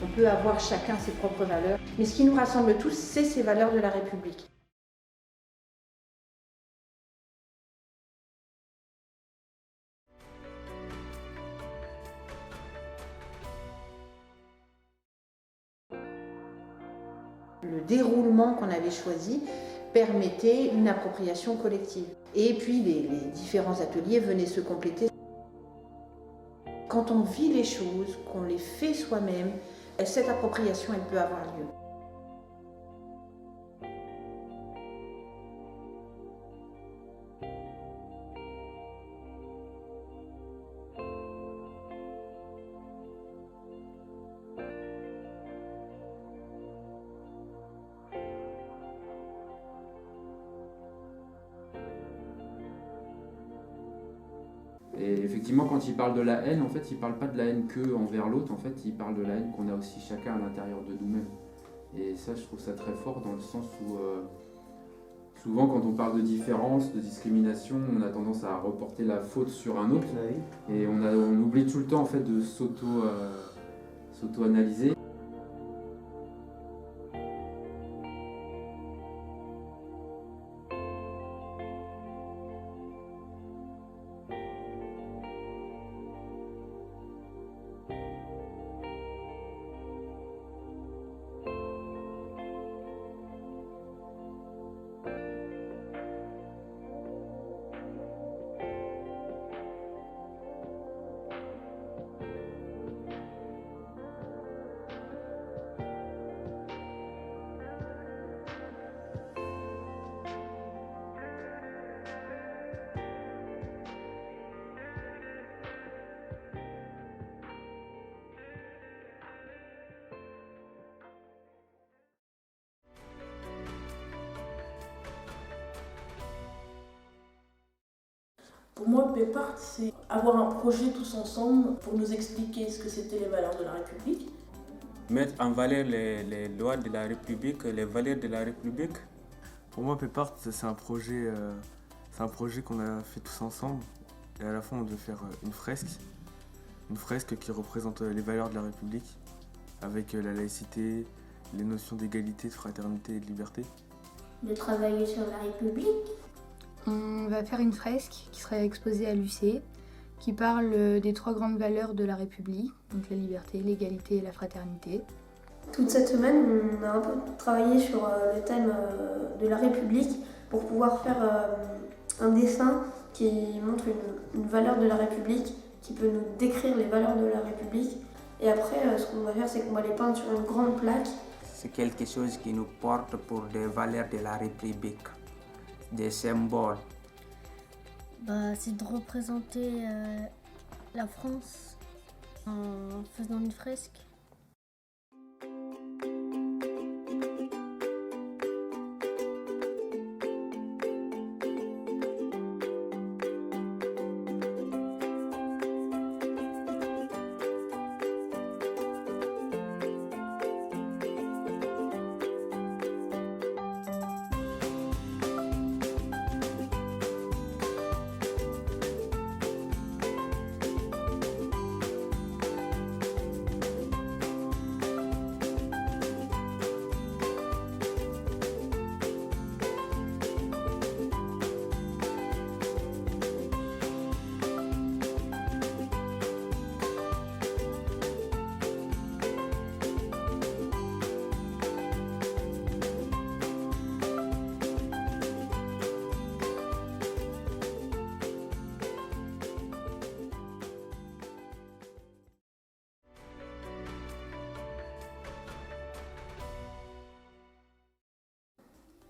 On peut avoir chacun ses propres valeurs, mais ce qui nous rassemble tous, c'est ces valeurs de la République. Le déroulement qu'on avait choisi permettait une appropriation collective. Et puis les différents ateliers venaient se compléter. Quand on vit les choses, qu'on les fait soi-même, cette appropriation, elle peut avoir lieu. Et effectivement, quand il parle de la haine, en fait, il parle pas de la haine que envers l'autre, en fait, il parle de la haine qu'on a aussi chacun à l'intérieur de nous-mêmes. Et ça, je trouve ça très fort dans le sens où souvent, quand on parle de différence, de discrimination, on a tendance à reporter la faute sur un autre. Et on oublie tout le temps en fait de s'auto-analyser. Pour moi, le PEPART, c'est avoir un projet tous ensemble pour nous expliquer ce que c'était les valeurs de la République. Mettre en valeur les lois de la République, les valeurs de la République. Pour moi, PEPART, c'est un projet qu'on a fait tous ensemble. Et à la fin, on devait faire une fresque qui représente les valeurs de la République, avec la laïcité, les notions d'égalité, de fraternité et de liberté. De travailler sur la République. On va faire une fresque qui sera exposée à l'UC, qui parle des 3 grandes valeurs de la République, donc la liberté, l'égalité et la fraternité. Toute cette semaine, on a un peu travaillé sur le thème de la République pour pouvoir faire un dessin qui montre une valeur de la République, qui peut nous décrire les valeurs de la République. Et après, ce qu'on va faire, c'est qu'on va les peindre sur une grande plaque. C'est quelque chose qui nous porte pour des valeurs de la République, des symboles. C'est de représenter la France en faisant une fresque.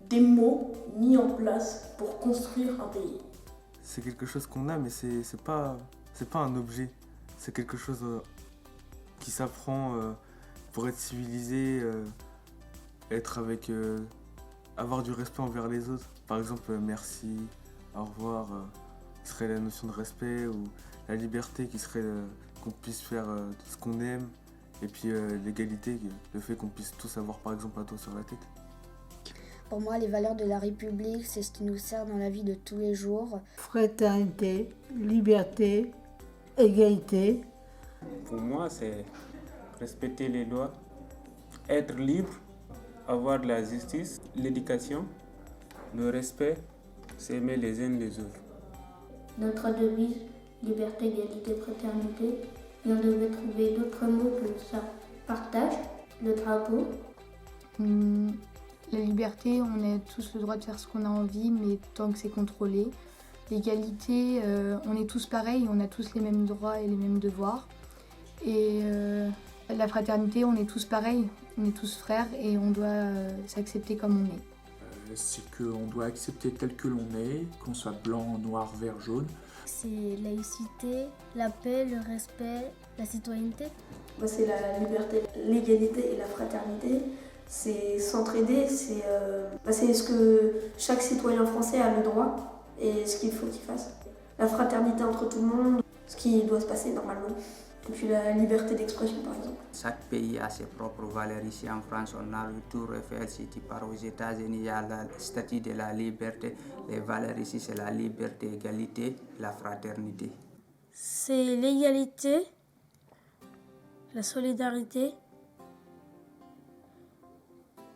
Des mots mis en place pour construire un pays. C'est quelque chose qu'on a, mais c'est pas un objet. C'est quelque chose qui s'apprend pour être civilisé, avoir du respect envers les autres. Par exemple, merci, au revoir, qui serait la notion de respect, ou la liberté qui serait qu'on puisse faire ce qu'on aime, et puis l'égalité, le fait qu'on puisse tous avoir par exemple un toit sur la tête. Pour moi, les valeurs de la République, c'est ce qui nous sert dans la vie de tous les jours. Fraternité, liberté, égalité. Pour moi, c'est respecter les lois, être libre, avoir de la justice, l'éducation, le respect, s'aimer les uns les autres. Notre devise, liberté, égalité, fraternité, et on devait trouver d'autres mots que ça. Partage, le drapeau. La liberté, on a tous le droit de faire ce qu'on a envie, mais tant que c'est contrôlé. L'égalité, on est tous pareils, on a tous les mêmes droits et les mêmes devoirs. Et la fraternité, on est tous pareils, on est tous frères et on doit s'accepter comme on est. C'est qu'on doit accepter tel que l'on est, qu'on soit blanc, noir, vert, jaune. C'est laïcité, la paix, le respect, la citoyenneté. C'est la liberté, l'égalité et la fraternité. C'est s'entraider, c'est ce que chaque citoyen français a le droit et ce qu'il faut qu'il fasse. La fraternité entre tout le monde, ce qui doit se passer normalement. Et puis la liberté d'expression par exemple. Chaque pays a ses propres valeurs. Ici en France, on a le Tour Eiffel. Si tu pars aux États-Unis, il y a le statut de la liberté. Les valeurs ici, c'est la liberté, l'égalité, la fraternité. C'est l'égalité, la solidarité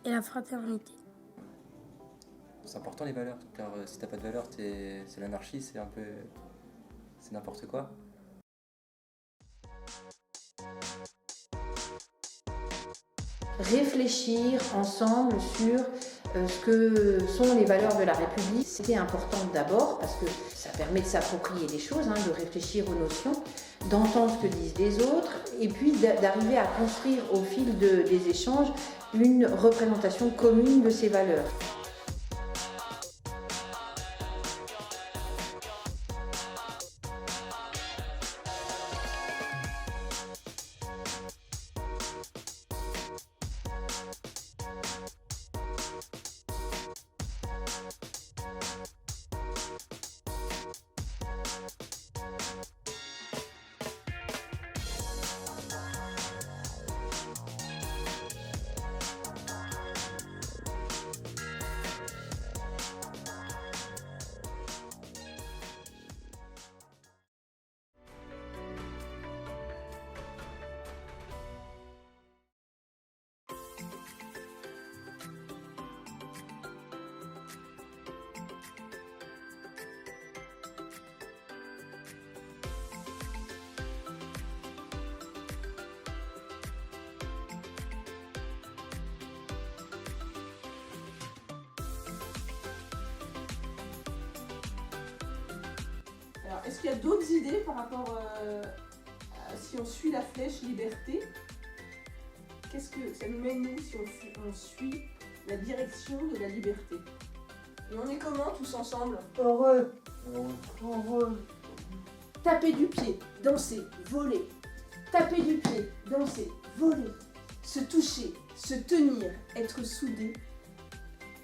et la fraternité. C'est important les valeurs, car si t'as pas de valeurs, c'est l'anarchie, c'est n'importe quoi. Réfléchir ensemble sur ce que sont les valeurs de la République, c'était important d'abord parce que ça permet de s'approprier les choses, de réfléchir aux notions, d'entendre ce que disent les autres et puis d'arriver à construire au fil des échanges une représentation commune de ces valeurs. Alors, est-ce qu'il y a d'autres idées par rapport à si on suit la flèche liberté? Qu'est-ce que ça nous mène nous si on suit la direction de la liberté? Et on est comment tous ensemble? Heureux. Heureux. Taper du pied, danser, voler. Taper du pied, danser, voler. Se toucher, se tenir, être soudé.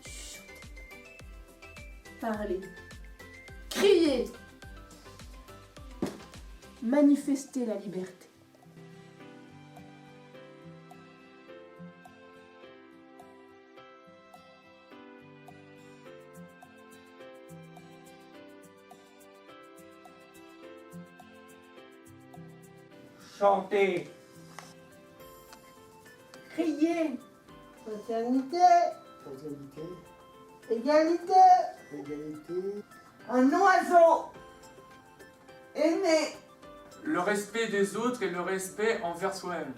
Chuchoter. Parler. Crier. Manifester la liberté. Chanter. Crier. Fraternité. Fraternité. Égalité. Égalité. Un oiseau est né. Le respect des autres et le respect envers soi-même.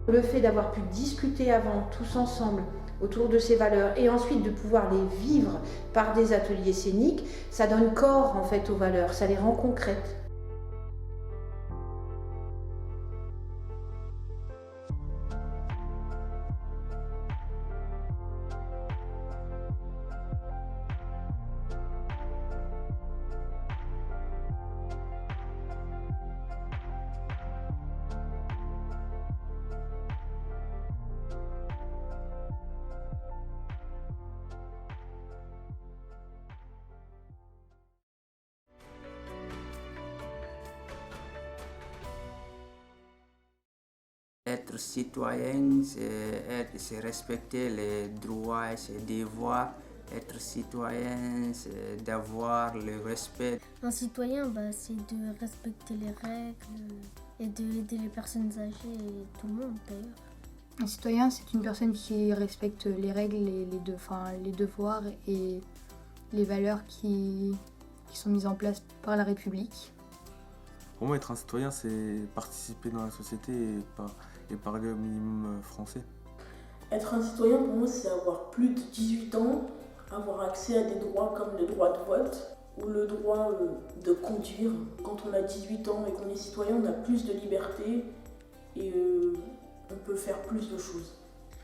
Le fait d'avoir pu discuter avant, tous ensemble, autour de ces valeurs, et ensuite de pouvoir les vivre par des ateliers scéniques, ça donne corps en fait aux valeurs, ça les rend concrètes. Être citoyen, c'est respecter les droits et ses devoirs. Être citoyen, c'est d'avoir le respect. Un citoyen, c'est de respecter les règles et d'aider les personnes âgées et tout le monde d'ailleurs. Un citoyen, c'est une personne qui respecte les règles, les devoirs et les valeurs qui sont mises en place par la République. Pour moi, être un citoyen, c'est participer dans la société et parler au minimum français. Être un citoyen, pour moi, c'est avoir plus de 18 ans, avoir accès à des droits comme le droit de vote ou le droit de conduire. Quand on a 18 ans et qu'on est citoyen, on a plus de liberté et on peut faire plus de choses.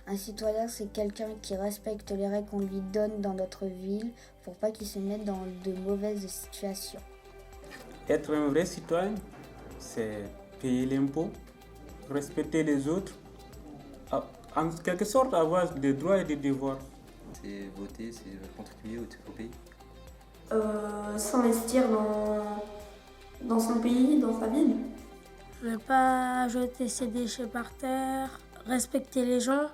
Un citoyen, c'est quelqu'un qui respecte les règles qu'on lui donne dans notre ville pour pas qu'il se mette dans de mauvaises situations. Être un vrai citoyen, c'est payer l'impôt, respecter les autres, en quelque sorte avoir des droits et des devoirs. C'est voter, c'est contribuer au pays. S'investir dans son pays, dans sa ville. Ne pas jeter ses déchets par terre, respecter les gens.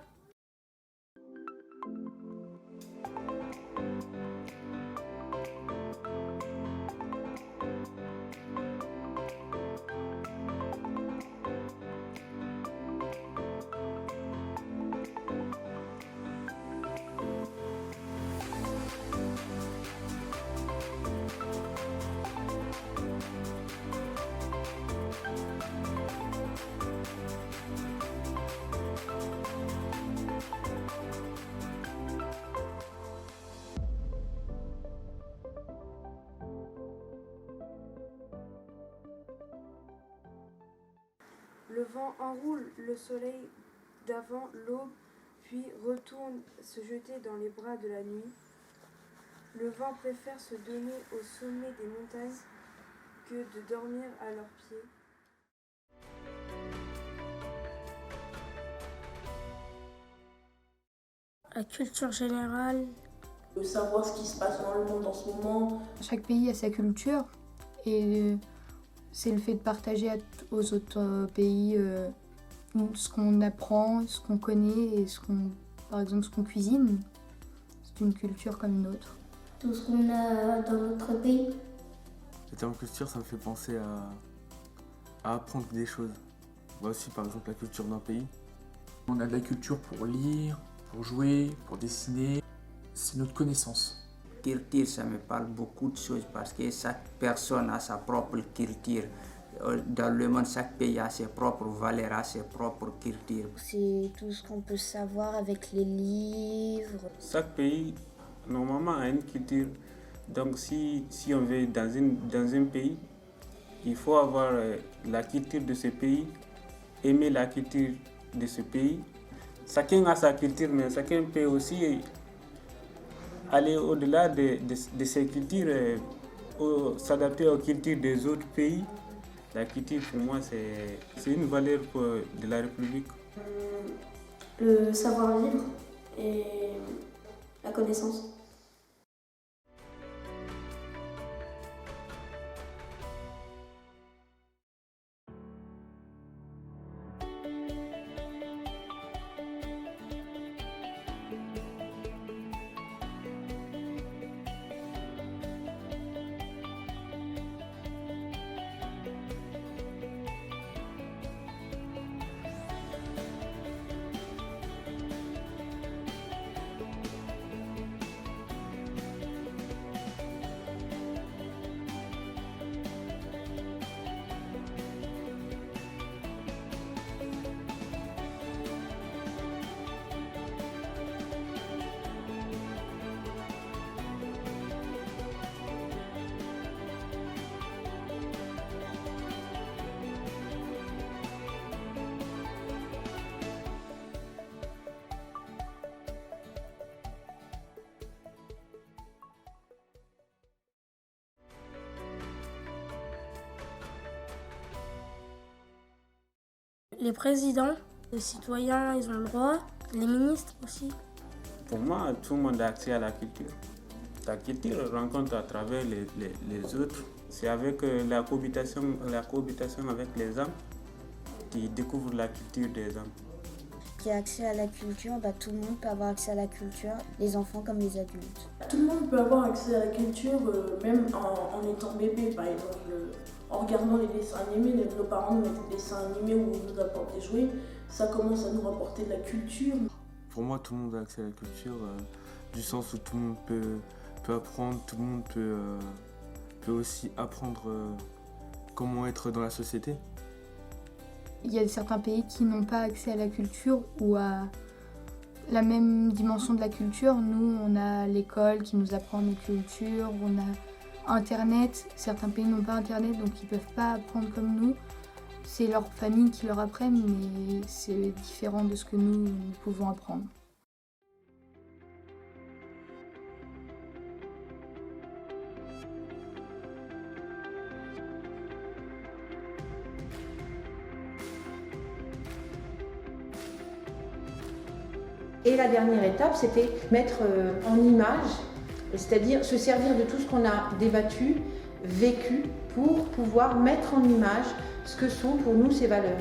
Le vent enroule le soleil d'avant l'aube, puis retourne se jeter dans les bras de la nuit. Le vent préfère se donner au sommet des montagnes que de dormir à leurs pieds. La culture générale. De savoir ce qui se passe dans le monde en ce moment. Chaque pays a sa culture et c'est le fait de partager aux autres pays ce qu'on apprend, ce qu'on connaît et par exemple ce qu'on cuisine. C'est une culture comme une autre. Tout ce qu'on a dans notre pays. Le terme culture, ça me fait penser à apprendre des choses. Aussi par exemple la culture d'un pays. On a de la culture pour lire, pour jouer, pour dessiner. C'est notre connaissance. Culture, ça me parle beaucoup de choses parce que chaque personne a sa propre culture. Dans le monde, chaque pays a ses propres valeurs, a ses propres cultures. C'est tout ce qu'on peut savoir avec les livres. Chaque pays, normalement, a une culture. Donc, si on veut dans un pays, il faut avoir la culture de ce pays, aimer la culture de ce pays. Chacun a sa culture, mais chacun peut aussi aller au-delà de ces cultures, s'adapter aux cultures des autres pays. La culture, pour moi, c'est une valeur de la République. Le savoir-vivre et la connaissance. Les présidents, les citoyens, ils ont le droit, les ministres aussi. Pour moi, tout le monde a accès à la culture. La culture rencontre à travers les autres. C'est avec la cohabitation avec les hommes. qui découvre la culture des gens. Qui a accès à la culture, tout le monde peut avoir accès à la culture, les enfants comme les adultes. Tout le monde peut avoir accès à la culture, même en étant bébé, par exemple. En regardant les dessins animés, nos parents nous mettent des dessins animés où ils nous apportent des jouets, ça commence à nous rapporter de la culture. Pour moi, tout le monde a accès à la culture, du sens où tout le monde peut apprendre, tout le monde peut aussi apprendre comment être dans la société. Il y a certains pays qui n'ont pas accès à la culture ou à la même dimension de la culture. Nous, on a l'école qui nous apprend nos cultures, on a Internet. Certains pays n'ont pas Internet, donc ils ne peuvent pas apprendre comme nous. C'est leur famille qui leur apprennent, mais c'est différent de ce que nous pouvons apprendre. Et la dernière étape, c'était mettre en image, c'est-à-dire se servir de tout ce qu'on a débattu, vécu, pour pouvoir mettre en image ce que sont pour nous ces valeurs.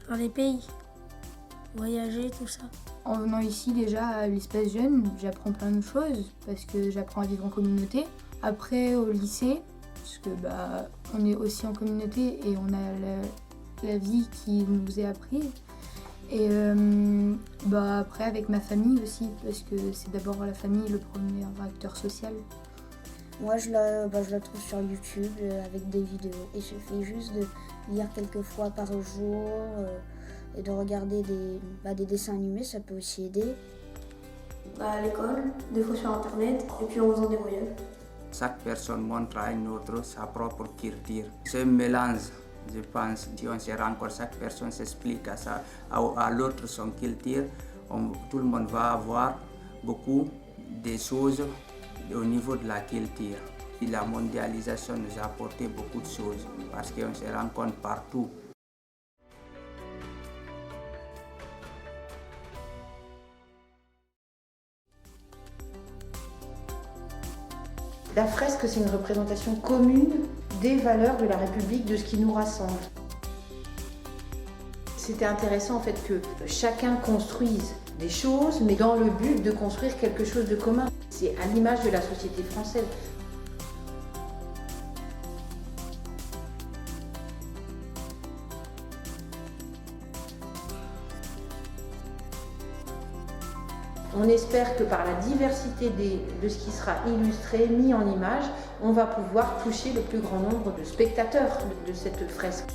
Dans les pays, voyager, tout ça. En venant ici déjà à l'espace jeune, j'apprends plein de choses parce que j'apprends à vivre en communauté. Après au lycée, parce que on est aussi en communauté et on a la vie qui nous est apprise. Et après avec ma famille aussi, parce que c'est d'abord la famille le premier acteur social. Moi je la trouve sur YouTube avec des vidéos et je fais juste de lire quelques fois par jour et de regarder des dessins animés, ça peut aussi aider. À l'école, des fois sur internet et puis en faisant des voyages. Chaque personne montre à une autre sa propre culture. C'est un mélange, je pense. Si on se rencontre, chaque personne s'explique à l'autre son culture. Tout le monde va avoir beaucoup de choses au niveau de la culture. La mondialisation nous a apporté beaucoup de choses parce qu'on se rencontre partout. La fresque, c'est une représentation commune des valeurs de la République, de ce qui nous rassemble. C'était intéressant en fait que chacun construise des choses, mais dans le but de construire quelque chose de commun. C'est à l'image de la société française. On espère que par la diversité de ce qui sera illustré, mis en image, on va pouvoir toucher le plus grand nombre de spectateurs de cette fresque.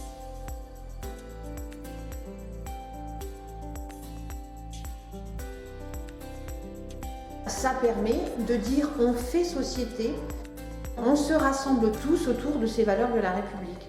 Ça permet de dire on fait société, on se rassemble tous autour de ces valeurs de la République.